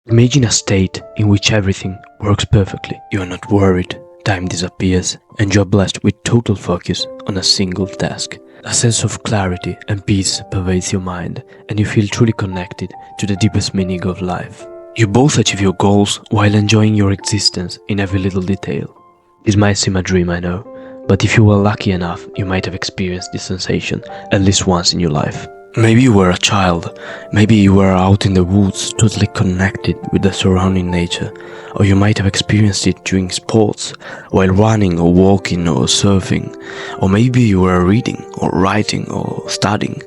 Imagine a state in which everything works perfectly. You are not worried, time disappears, and you are blessed with total focus on a single task. A sense of clarity and peace pervades your mind, and you feel truly connected to the deepest meaning of life. You both achieve your goals while enjoying your existence in every little detail. This might seem a dream, I know, but if you were lucky enough, you might have experienced this sensation at least once in your life. Maybe you were a child, maybe you were out in the woods totally connected with the surrounding nature, or you might have experienced it during sports, while running or walking or surfing, or maybe you were reading or writing or studying,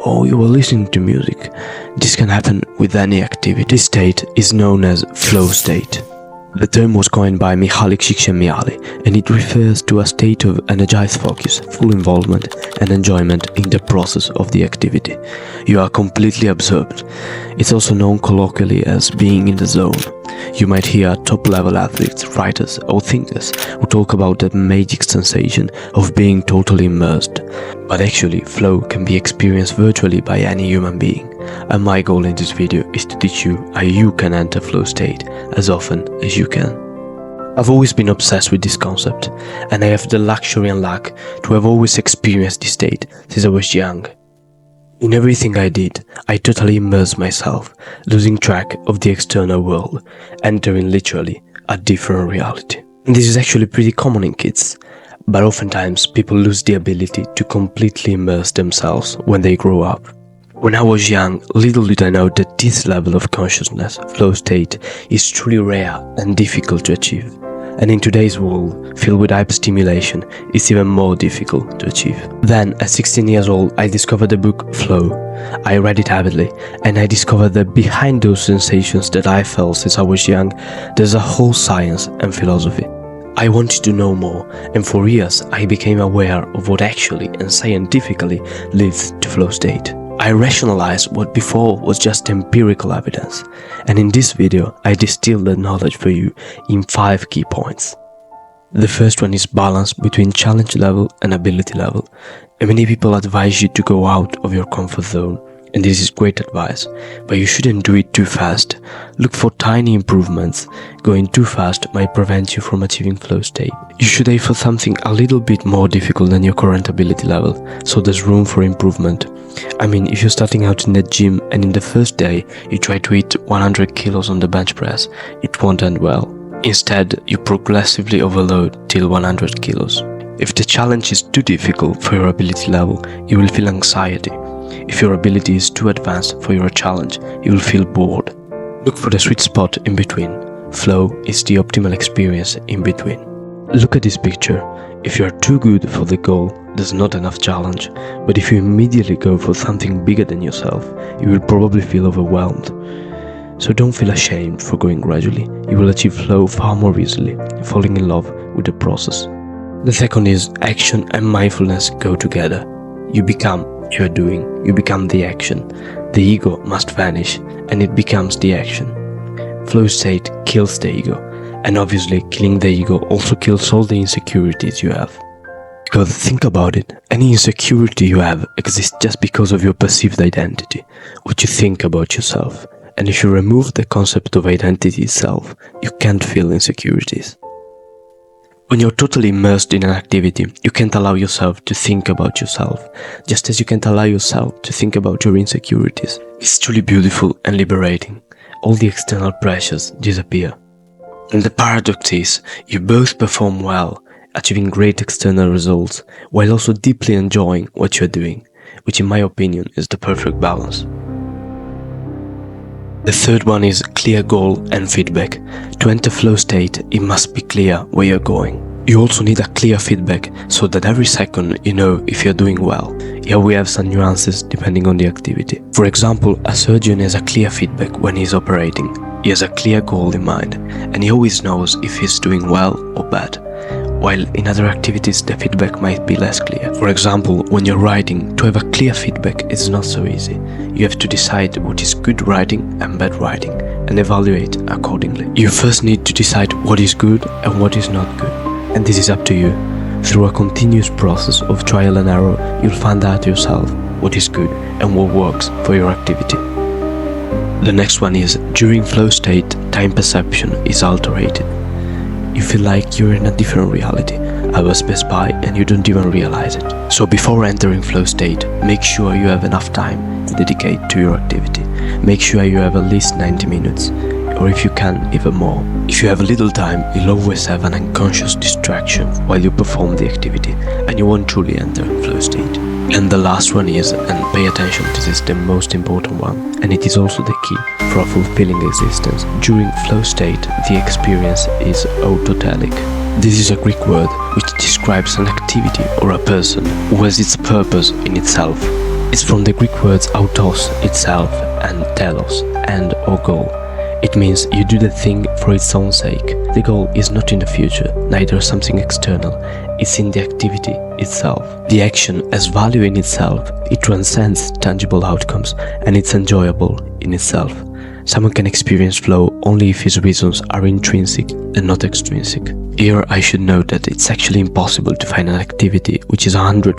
or you were listening to music. This can happen with any activity. This state is known as flow state. The term was coined by Mihaly Csikszentmihalyi, and it refers to a state of energized focus, full involvement and enjoyment in the process of the activity. You are completely absorbed. It's also known colloquially as being in the zone. You might hear top-level athletes, writers or thinkers who talk about the magic sensation of being totally immersed. But actually, flow can be experienced virtually by any human being. And my goal in this video is to teach you how you can enter flow state as often as you can. I've always been obsessed with this concept, and I have the luxury and luck to have always experienced this state since I was young. In everything I did, I totally immersed myself, losing track of the external world, entering literally a different reality. And this is actually pretty common in kids, but oftentimes people lose the ability to completely immerse themselves when they grow up. When I was young, little did I know that this level of consciousness, flow state, is truly rare and difficult to achieve. And in today's world, filled with hyperstimulation, it's even more difficult to achieve. Then, at 16 years old, I discovered the book Flow. I read it avidly, and I discovered that behind those sensations that I felt since I was young, there's a whole science and philosophy. I wanted to know more, and for years I became aware of what actually and scientifically leads to flow state. I rationalized what before was just empirical evidence, and in this video I distilled that knowledge for you in 5 key points. The first one is balance between challenge level and ability level. And many people advise you to go out of your comfort zone, and this is great advice, but you shouldn't do it too fast. Look for tiny improvements. Going too fast might prevent you from achieving flow state. You should aim for something a little bit more difficult than your current ability level, so there's room for improvement. I mean, if you're starting out in the gym and in the first day you try to hit 100 kilos on the bench press, it won't end well. Instead, you progressively overload till 100 kilos. If the challenge is too difficult for your ability level, you will feel anxiety. If your ability is too advanced for your challenge, you will feel bored. Look for the sweet spot in between. Flow is the optimal experience in between. Look at this picture. If you are too good for the goal, there's not enough challenge, but if you immediately go for something bigger than yourself, you will probably feel overwhelmed. So don't feel ashamed for going gradually. You will achieve flow far more easily, falling in love with the process. The second is action and mindfulness go together. You become what you are doing, you become the action. The ego must vanish, and it becomes the action. Flow state kills the ego, and obviously killing the ego also kills all the insecurities you have. Because think about it, any insecurity you have exists just because of your perceived identity, what you think about yourself. And if you remove the concept of identity itself, you can't feel insecurities. When you're totally immersed in an activity, you can't allow yourself to think about yourself, just as you can't allow yourself to think about your insecurities. It's truly beautiful and liberating. All the external pressures disappear. And the paradox is, you both perform well, achieving great external results, while also deeply enjoying what you're doing, which in my opinion is the perfect balance. The third one is clear goal and feedback. To enter flow state, it must be clear where you're going. You also need a clear feedback, so that every second you know if you're doing well. Here we have some nuances depending on the activity. For example, a surgeon has a clear feedback when he's operating. He has a clear goal in mind, and he always knows if he's doing well or bad. While in other activities the feedback might be less clear. For example, when you're writing, to have a clear feedback is not so easy. You have to decide what is good writing and bad writing, and evaluate accordingly. You first need to decide what is good and what is not good, and this is up to you. Through a continuous process of trial and error, you'll find out yourself what is good and what works for your activity. The next one is, during flow state, time perception is altered. You feel like you're in a different reality. Hours pass by and you don't even realize it. So before entering flow state, make sure you have enough time to dedicate to your activity. Make sure you have at least 90 minutes, or if you can, even more. If you have a little time, you'll always have an unconscious distraction while you perform the activity, and you won't truly enter flow state. And the last one is, and pay attention, this is the most important one, and it is also the key for a fulfilling existence. During flow state, the experience is autotelic. This is a Greek word which describes an activity or a person who has its purpose in itself. It's from the Greek words autos, itself, and telos, end or goal. It means you do the thing for its own sake. The goal is not in the future, neither something external, it's in the activity itself. The action has value in itself, it transcends tangible outcomes, and it's enjoyable in itself. Someone can experience flow only if his reasons are intrinsic and not extrinsic. Here I should note that it's actually impossible to find an activity which is 100%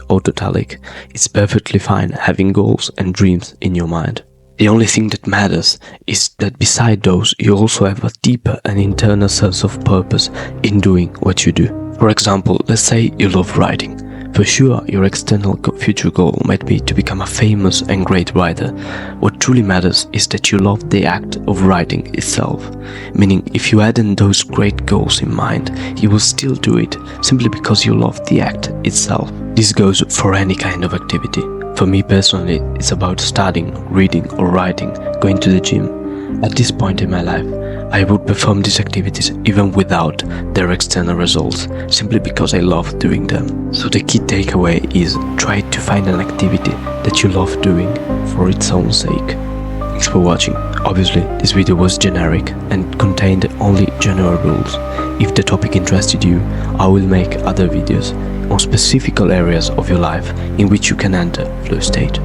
autotelic. It's perfectly fine having goals and dreams in your mind. The only thing that matters is that beside those, you also have a deeper and internal sense of purpose in doing what you do. For example, let's say you love writing. For sure, your external future goal might be to become a famous and great writer. What truly matters is that you love the act of writing itself. Meaning, if you hadn't those great goals in mind, you will still do it simply because you love the act itself. This goes for any kind of activity. For me personally, it's about studying, reading or writing, going to the gym. At this point in my life, I would perform these activities even without their external results, simply because I love doing them. So the key takeaway is, try to find an activity that you love doing for its own sake. Thanks for watching. Obviously, this video was generic and contained only general rules. If the topic interested you, I will make other videos on specific areas of your life in which you can enter flow state.